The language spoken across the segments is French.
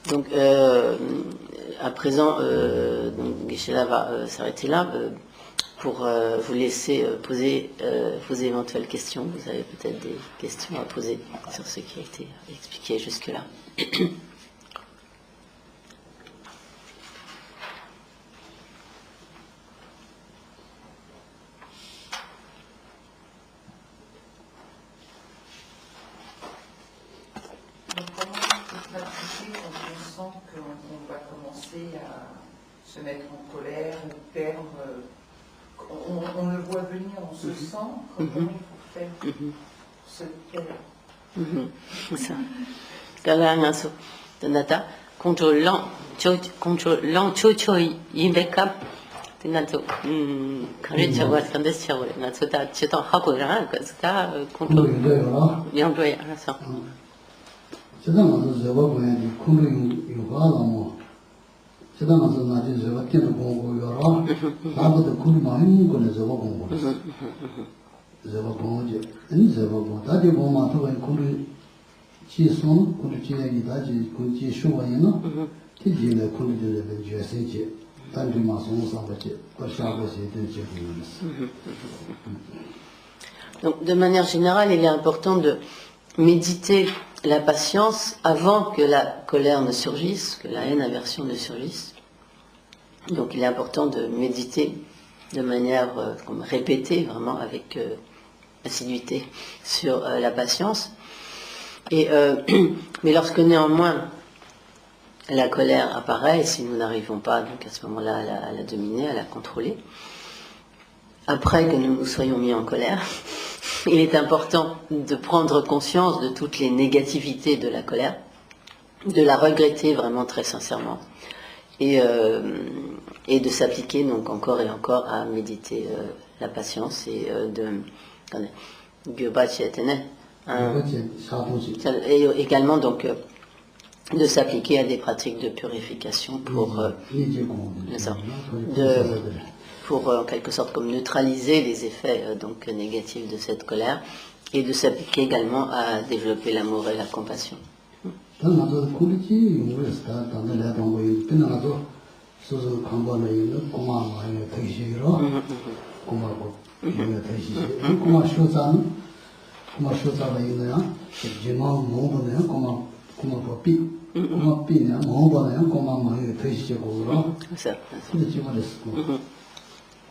Donc, à présent, Geshe-la va s'arrêter là pour vous laisser poser vos éventuelles questions. Vous avez peut-être des questions à poser sur ce qui a été expliqué jusque-là. Se mettre en colère ou perdre, on le voit venir, on se sent, comment il faut faire se taire. C'est ça. Galangaso, Donata, contrôlant, chocho, yimeka, Tenato, Karichawa, Kandeshawa, Natsuta, Chetan Hakura, Kasta, contrôle, Yandoya, ça. C'est dans le Zéro, il c'est dans la zone de Congo, l'arbre de Koulmaïm, qu'on les a Congo. Zéro Congo, Zéro Congo, t'as des bons manteaux et Koulou, qui sont, Koulou qui est d'Adi, Koulou qui est chaud, qui dit le Koulou de l'USC, tant de maçons sans voiture, pas cher, c'est de Donc, de manière générale, il est important de méditer la patience avant que la colère ne surgisse, que la haine, aversion ne surgisse. Donc il est important de méditer de manière répétée, vraiment avec assiduité sur la patience. Et, mais lorsque néanmoins la colère apparaît, et si nous n'arrivons pas donc à ce moment-là à la dominer, à la contrôler, après que nous nous soyons mis en colère, il est important de prendre conscience de toutes les négativités de la colère, de la regretter vraiment très sincèrement, et de s'appliquer donc encore et encore à méditer la patience et et également donc de s'appliquer à des pratiques de purification pour en quelque sorte comme neutraliser les effets donc négatifs de cette colère et de s'appliquer également à développer l'amour et la compassion.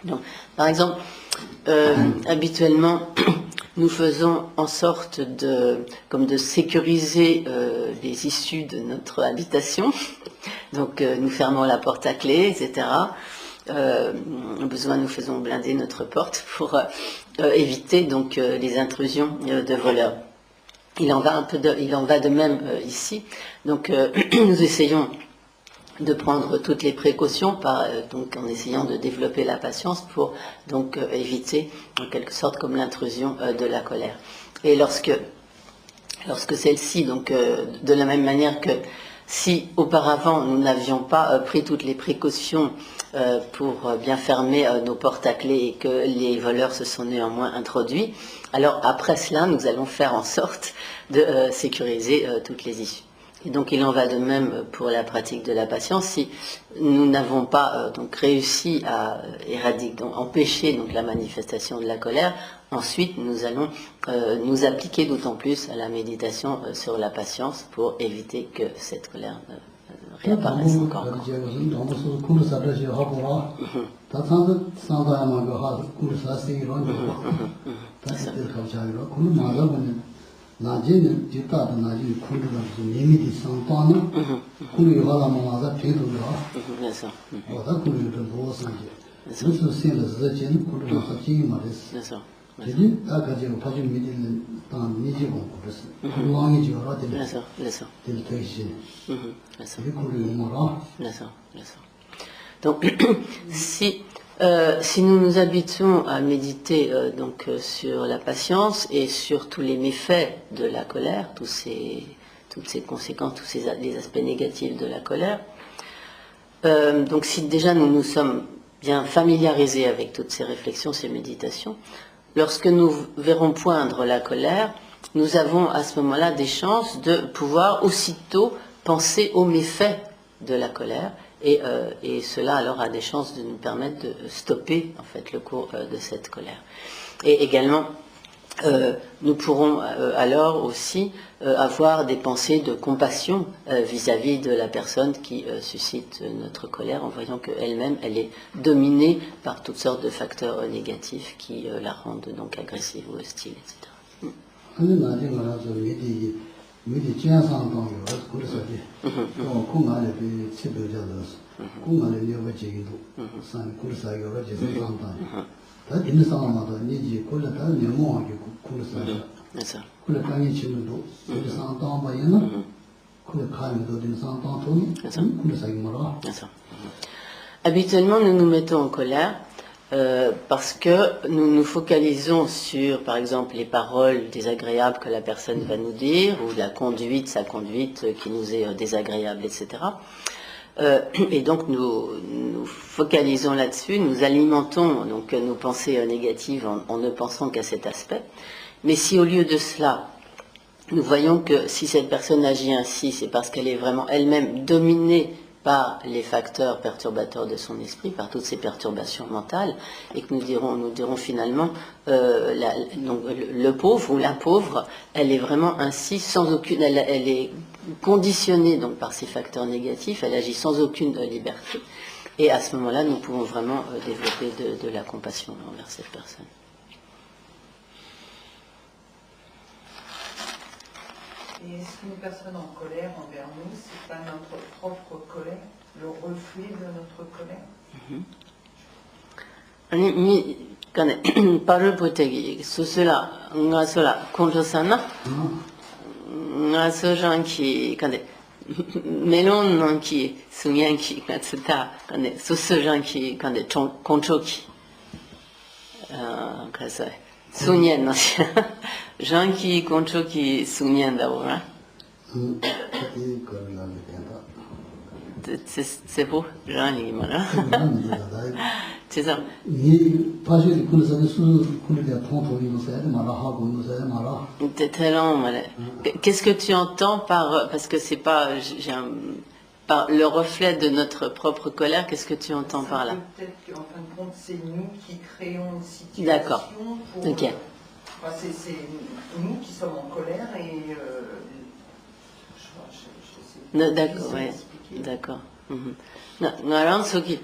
Donc, par exemple, habituellement, nous faisons en sorte de sécuriser les issues de notre habitation. Donc, nous fermons la porte à clé, etc. Au besoin, nous faisons blinder notre porte pour éviter donc les intrusions de voleurs. Il en va de même ici. Donc, nous essayons de prendre toutes les précautions donc en essayant de développer la patience pour donc éviter en quelque sorte comme l'intrusion de la colère. Et lorsque celle-ci, donc de la même manière que si auparavant nous n'avions pas pris toutes les précautions pour bien fermer nos portes à clé et que les voleurs se sont néanmoins introduits, alors après cela nous allons faire en sorte de sécuriser toutes les issues. Et donc il en va de même pour la pratique de la patience. Si nous n'avons pas donc réussi à éradiquer, donc empêcher donc la manifestation de la colère, ensuite nous allons nous appliquer d'autant plus à la méditation sur la patience pour éviter que cette colère réapparaisse encore. 나제는 뒤따도 나중에 쿨르가 니미디 상관은 쿨이 와라 뭐가 되도록 그래서 뭐다 쿨이를 보고서지 무슨 생각을 지는 쿨을 하지 말았어 그래서 jadi agar jauh paju midil tan niji bong kures ulangi jauh ada 그래서 del teisi 그래서 jadi 쿨이 umara 그래서 donc si nous nous habituons à méditer sur la patience et sur tous les méfaits de la colère, toutes ces conséquences, les aspects négatifs de la colère, donc si déjà nous nous sommes bien familiarisés avec toutes ces réflexions, ces méditations, lorsque nous verrons poindre la colère, nous avons à ce moment-là des chances de pouvoir aussitôt penser aux méfaits de la colère, et cela alors a des chances de nous permettre de stopper en fait le cours de cette colère. Et également, nous pourrons alors aussi avoir des pensées de compassion vis-à-vis de la personne qui suscite notre colère, en voyant qu'elle-même, elle est dominée par toutes sortes de facteurs négatifs qui la rendent donc agressive ou hostile, etc. Habituellement, nous nous mettons en colère parce que nous nous focalisons sur, par exemple, les paroles désagréables que la personne va nous dire, ou sa conduite qui nous est désagréable, etc. Et donc nous focalisons là-dessus, nous alimentons donc nos pensées négatives en ne pensant qu'à cet aspect. Mais si au lieu de cela, nous voyons que si cette personne agit ainsi, c'est parce qu'elle est vraiment elle-même dominée par les facteurs perturbateurs de son esprit, par toutes ces perturbations mentales, et que nous dirons finalement, le pauvre ou la pauvre, elle est vraiment ainsi, sans aucune, elle est conditionnée donc par ces facteurs négatifs, elle agit sans aucune liberté, et à ce moment-là, nous pouvons vraiment développer de la compassion envers cette personne. Et est-ce qu'une personne en colère envers nous, c'est pas notre propre colère, le reflet de notre colère? Parole protégée, sous cela, on a cela, contre ça, on a ce genre qui, melon qui, souvient qui, sous ce genre qui, contre qui, souvient, non, gens qui, contre qui, souvient d'abord, hein. C'est beau, Jean, il m'a là. C'est ça. Qu'est-ce que tu entends par, parce que c'est pas, par le reflet de notre propre colère, qu'est-ce que tu entends par là? Peut-être qu'en fin de compte, c'est nous qui créons une situation. D'accord. Ok. C'est nous qui sommes en colère et d'accord, oui. D'accord. Ngaran soki,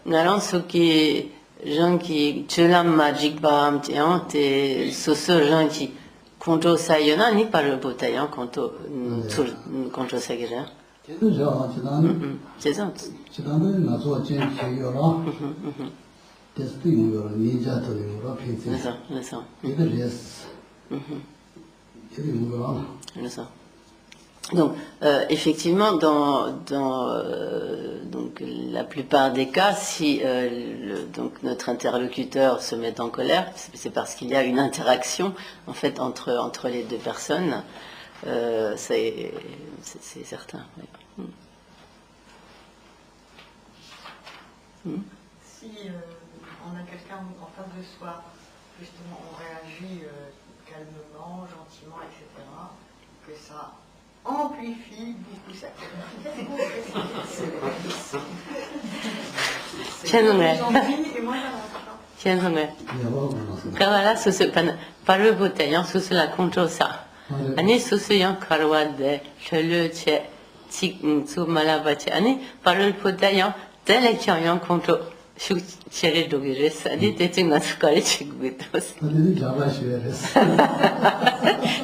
ngaran soki, gens qui, tulam magic bam, tiens, t'es soso gens qui, contre ça y'en ni par le bouteillon contre ça que j'ai. C'est ça. C'est ça. Donc, effectivement, dans donc, la plupart des cas, si donc notre interlocuteur se met en colère, c'est parce qu'il y a une interaction en fait entre les deux personnes. C'est certain. Oui. Si on a quelqu'un en face de soi, justement, on réagit calmement, gentiment, etc., que ça amplifie beaucoup sa Kavala susu paru bouteillon susu la contrôle ça. Ani susu yang karwade chelu che su malabache ani paru bouteillon tel qui ont contrôle. Je suis dogere ça dit t'es une ascale chiguitos.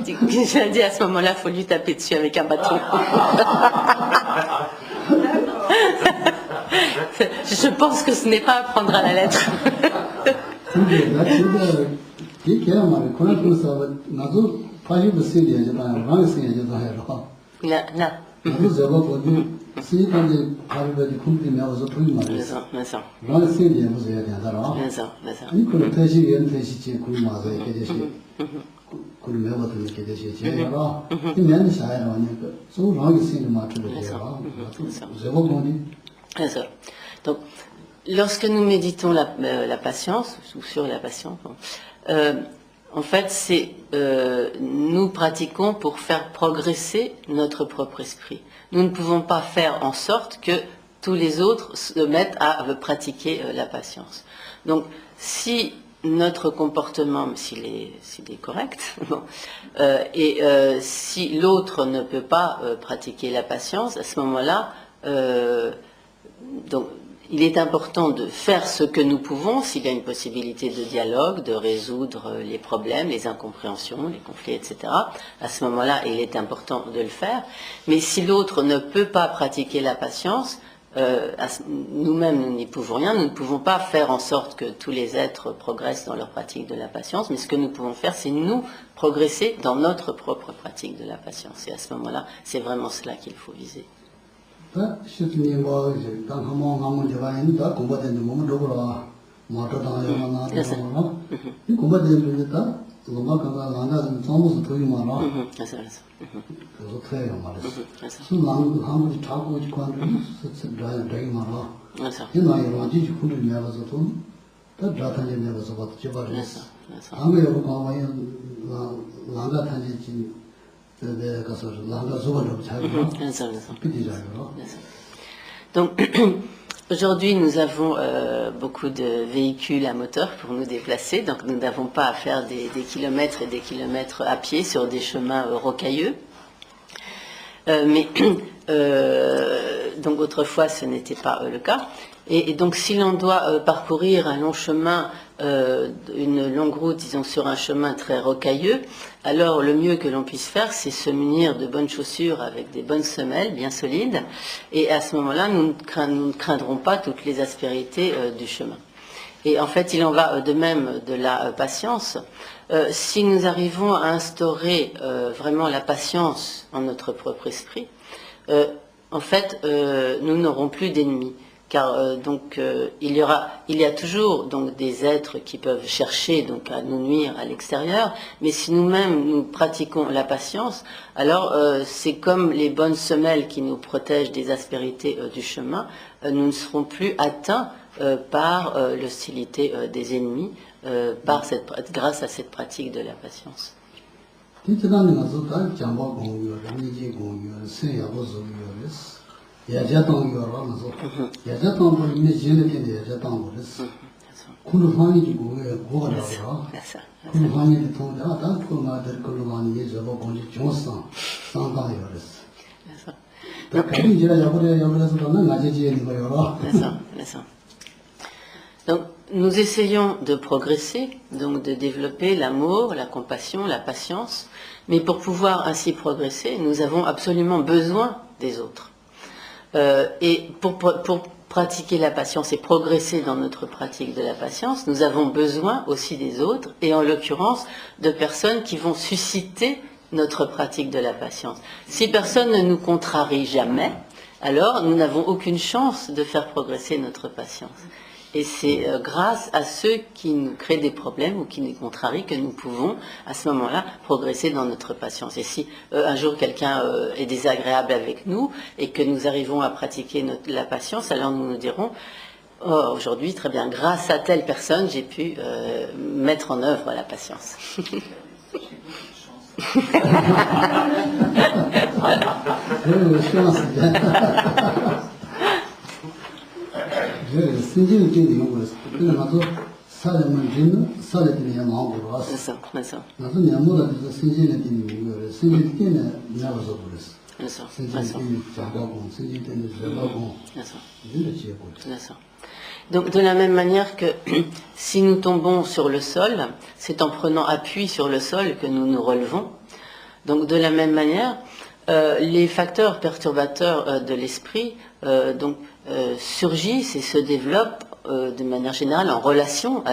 J'ai dit à ce moment-là, faut lui taper dessus avec un bâton. Je pense que ce n'est pas à prendre à la lettre. Là. Donc, lorsque nous méditons la patience, ou sur la patience, En fait, c'est nous pratiquons pour faire progresser notre propre esprit. Nous ne pouvons pas faire en sorte que tous les autres se mettent à pratiquer la patience. Donc, si notre comportement, s'il est correct, bon, si l'autre ne peut pas pratiquer la patience, à ce moment-là, donc, il est important de faire ce que nous pouvons, s'il y a une possibilité de dialogue, de résoudre les problèmes, les incompréhensions, les conflits, etc. À ce moment-là, il est important de le faire. Mais si l'autre ne peut pas pratiquer la patience, nous-mêmes, nous n'y pouvons rien. Nous ne pouvons pas faire en sorte que tous les êtres progressent dans leur pratique de la patience, mais ce que nous pouvons faire, c'est nous progresser dans notre propre pratique de la patience. Et à ce moment-là, c'est vraiment cela qu'il faut viser. Donc, aujourd'hui, nous avons beaucoup de véhicules à moteur pour nous déplacer, donc nous n'avons pas à faire des kilomètres et des kilomètres à pied sur des chemins rocailleux. Donc autrefois, ce n'était pas le cas. Et donc, si l'on doit parcourir un long chemin, une longue route, disons, sur un chemin très rocailleux, alors le mieux que l'on puisse faire, c'est se munir de bonnes chaussures avec des bonnes semelles bien solides. Et à ce moment-là, nous ne craindrons pas toutes les aspérités du chemin. Et en fait, il en va de même de la patience. Si nous arrivons à instaurer vraiment la patience en notre propre esprit, en fait, nous n'aurons plus d'ennemis. Car il y a toujours donc des êtres qui peuvent chercher donc à nous nuire à l'extérieur, mais si nous-mêmes nous pratiquons la patience, alors c'est comme les bonnes semelles qui nous protègent des aspérités du chemin, nous ne serons plus atteints par l'hostilité des ennemis, grâce à cette pratique de la patience. Donc, nous essayons de progresser, donc de développer l'amour, la compassion, la patience, mais pour pouvoir ainsi progresser, nous avons absolument besoin des autres. Et pour pratiquer la patience et progresser dans notre pratique de la patience, nous avons besoin aussi des autres, et en l'occurrence de personnes qui vont susciter notre pratique de la patience. Si personne ne nous contrarie jamais, alors nous n'avons aucune chance de faire progresser notre patience. Et c'est grâce à ceux qui nous créent des problèmes ou qui nous contrarient que nous pouvons, à ce moment-là, progresser dans notre patience. Et si un jour quelqu'un est désagréable avec nous et que nous arrivons à pratiquer la patience, alors nous nous dirons, oh, aujourd'hui, très bien, grâce à telle personne, j'ai pu mettre en œuvre la patience. Donc de la même manière que si nous tombons sur le sol, c'est en prenant appui sur le sol que nous nous relevons. Donc de la même manière, les facteurs perturbateurs de l'esprit surgissent et se développent de manière générale en relation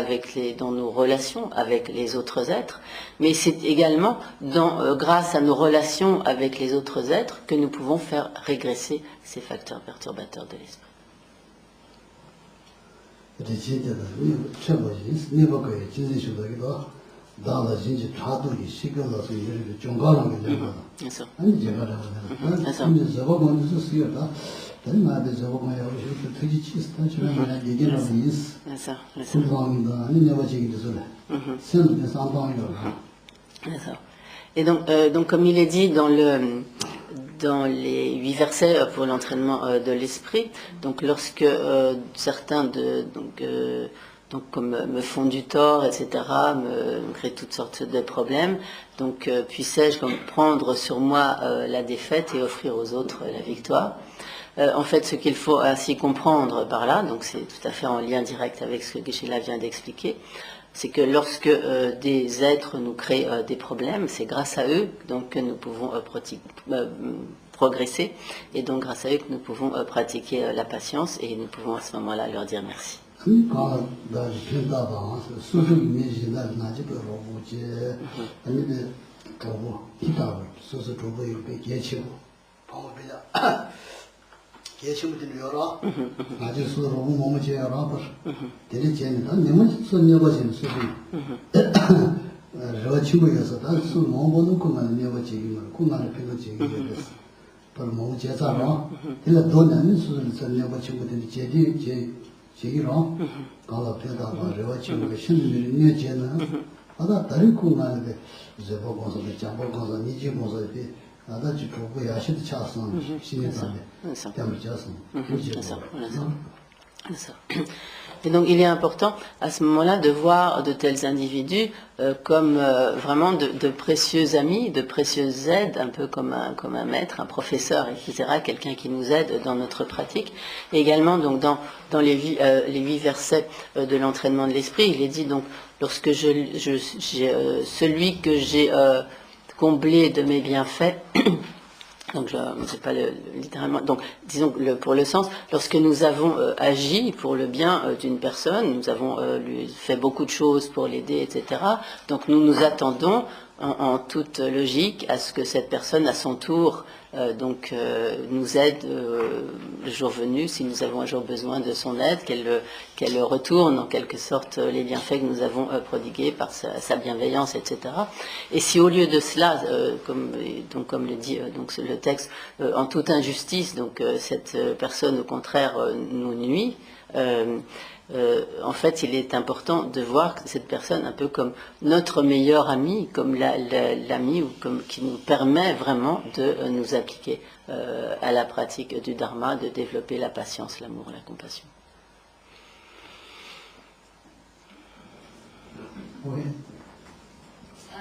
dans nos relations avec les autres êtres, mais c'est également grâce à nos relations avec les autres êtres que nous pouvons faire régresser ces facteurs perturbateurs de l'esprit. Et donc, comme il est dit dans les 8 versets pour l'entraînement de l'esprit, donc lorsque certains comme me font du tort, etc., me créent toutes sortes de problèmes, donc puissais-je comme prendre sur moi la défaite et offrir aux autres la victoire. En fait, ce qu'il faut ainsi comprendre par là, donc c'est tout à fait en lien direct avec ce que Geshe-la vient d'expliquer, c'est que lorsque des êtres nous créent des problèmes, c'est grâce à eux donc, que nous pouvons progresser, et donc grâce à eux que nous pouvons pratiquer la patience, et nous pouvons à ce moment-là leur dire merci. Et donc il est important à ce moment-là de voir de tels individus comme vraiment de précieux amis, de précieuses aides, un peu comme un maître, un professeur, etc., quelqu'un qui nous aide dans notre pratique. Et également donc dans les 8 versets de l'entraînement de l'esprit, il est dit donc lorsque celui que j'ai comblé de mes bienfaits, donc je ne sais pas littéralement, donc disons pour le sens, lorsque nous avons agi pour le bien d'une personne, nous avons lui fait beaucoup de choses pour l'aider, etc. Donc nous nous attendons en toute logique à ce que cette personne à son tour nous aide le jour venu, si nous avons un jour besoin de son aide, qu'elle retourne en quelque sorte les bienfaits que nous avons prodigués par sa bienveillance, etc. Et si au lieu de cela, comme le dit le texte, en toute injustice, donc cette personne au contraire nous nuit, en fait, il est important de voir cette personne un peu comme notre meilleur ami, comme l'ami ou qui nous permet vraiment de nous appliquer à la pratique du dharma, de développer la patience, l'amour, la compassion. Oui.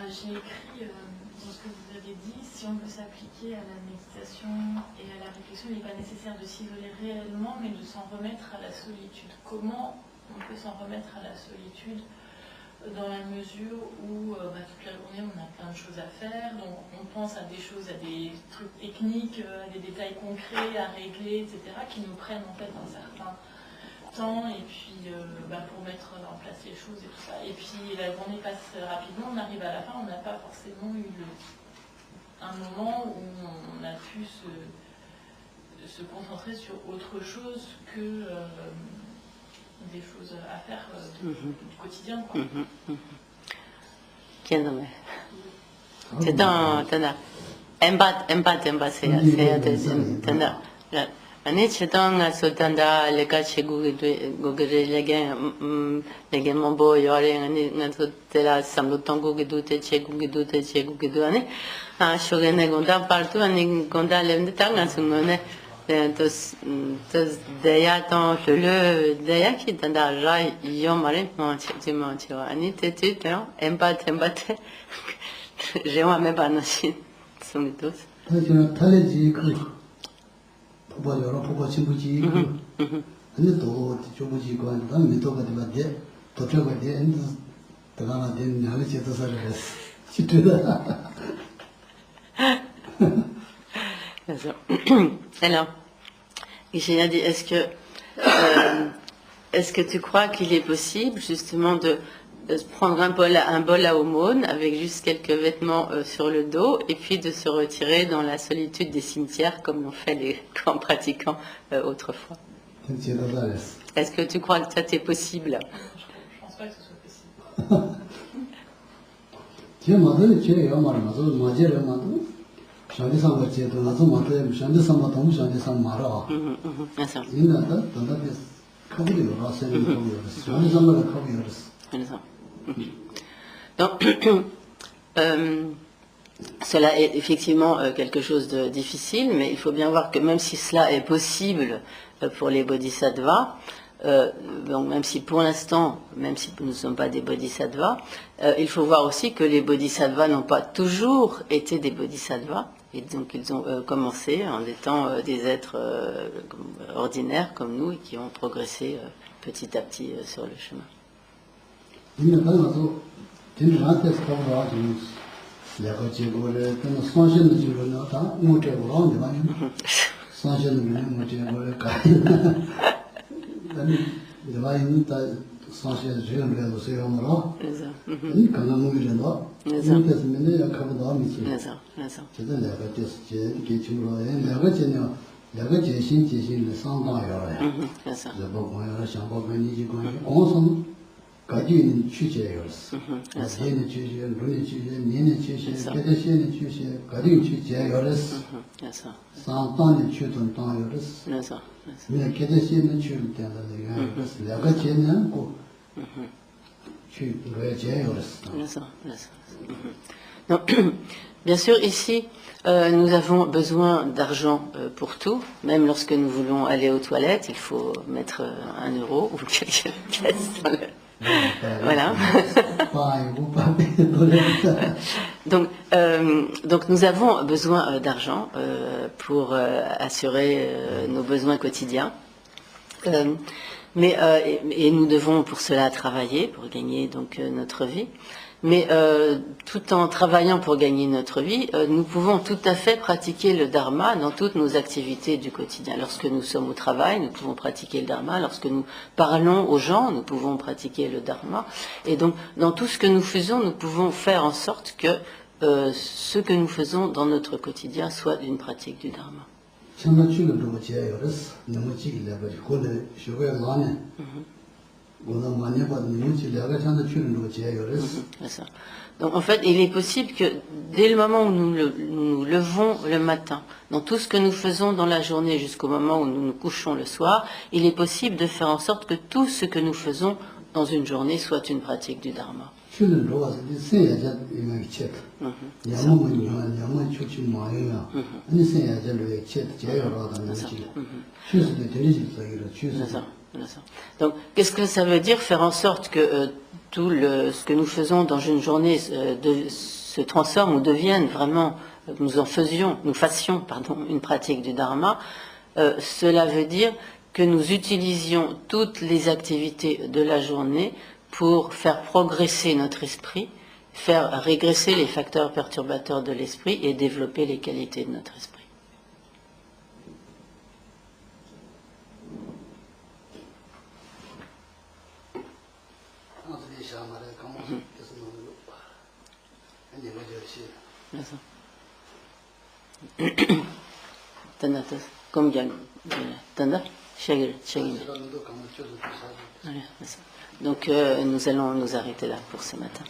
J'ai écrit dans ce que vous avez dit, si on veut s'appliquer à la méditation et à la réflexion, il n'est pas nécessaire de s'isoler réellement, mais de s'en remettre à la solitude. Comment on peut s'en remettre à la solitude dans la mesure où toute la journée on a plein de choses à faire, donc on pense à des choses, à des trucs techniques, à des détails concrets à régler, etc., qui nous prennent en fait un certain temps, et puis pour mettre en place les choses et tout ça. Et puis la journée passe rapidement, on arrive à la fin, on n'a pas forcément eu un moment où on a pu se concentrer sur autre chose que des choses à faire du quotidien, quoi. Ani chitanga sotanda leka chegu gogere lege mombo yore ani ngato tela samlo tongo gidu te chegu gidu ani a shogene gonda partout ani gonda lende tanga sungone tos deya ton le deya ki tanda ra yomare manchi ani te empat je moi même pas nashi sungitos Pupa yoro, pupa chibuchi, ane to chibuchi kwa, dan mito ka diba de, tocho ka de, ane tagana de, nyali cheto sari desu. Chituda. Alors, Geshe-la dit, est-ce que tu crois qu'il est possible justement de prendre un bol à aumône avec juste quelques vêtements sur le dos et puis de se retirer dans la solitude des cimetières comme l'ont fait les grands pratiquants autrefois? Est-ce que tu crois que ça t'est possible? Je pense pas que ce soit possible. 샹디 삼바 제도 나서 마트에 샹디 삼바 동 샹디 삼 말아 그래서 인나다 단다데 커비요 라세는 커비요 샹디 삼바가 커비요 그래서 donc cela est effectivement quelque chose de difficile, mais il faut bien voir que même si cela est possible pour les bodhisattvas, donc même si pour l'instant, même si nous ne sommes pas des bodhisattvas, il faut voir aussi que les bodhisattvas n'ont pas toujours été des bodhisattvas, et donc ils ont commencé en étant des êtres ordinaires comme nous et qui ont progressé petit à petit sur le chemin. 가지는 취재였어. 아세는 취재, 눈이 취재, 니는 취재, 개대시는 취재, 가지는 취재였어. 그래서 산단의 취든 땅이었어. 그래서 내 개대시는 취를 때는 그래서 내가 제는 고 취재였어. 그래서 Donc, bien sûr, ici, nous avons besoin d'argent pour tout. Même lorsque nous voulons aller aux toilettes, il faut mettre 1 euro ou quelques pièces dans le... Voilà. donc nous avons besoin d'argent pour assurer nos besoins quotidiens. Et nous devons pour cela travailler, pour gagner donc notre vie. Mais tout en travaillant pour gagner notre vie, nous pouvons tout à fait pratiquer le dharma dans toutes nos activités du quotidien. Lorsque nous sommes au travail, nous pouvons pratiquer le dharma. Lorsque nous parlons aux gens, nous pouvons pratiquer le dharma. Et donc, dans tout ce que nous faisons, nous pouvons faire en sorte que ce que nous faisons dans notre quotidien soit une pratique du dharma. Donc en fait, il est possible que dès le moment où nous levons le matin, dans tout ce que nous faisons dans la journée jusqu'au moment où nous nous couchons le soir, il est possible de faire en sorte que tout ce que nous faisons dans une journée soit une pratique du dharma. Donc, qu'est-ce que ça veut dire faire en sorte que tout ce que nous faisons dans une journée se transforme ou devienne vraiment, nous fassions une pratique du dharma? Cela veut dire que nous utilisions toutes les activités de la journée pour faire progresser notre esprit, faire régresser les facteurs perturbateurs de l'esprit et développer les qualités de notre esprit. Donc nous allons nous arrêter là pour ce matin.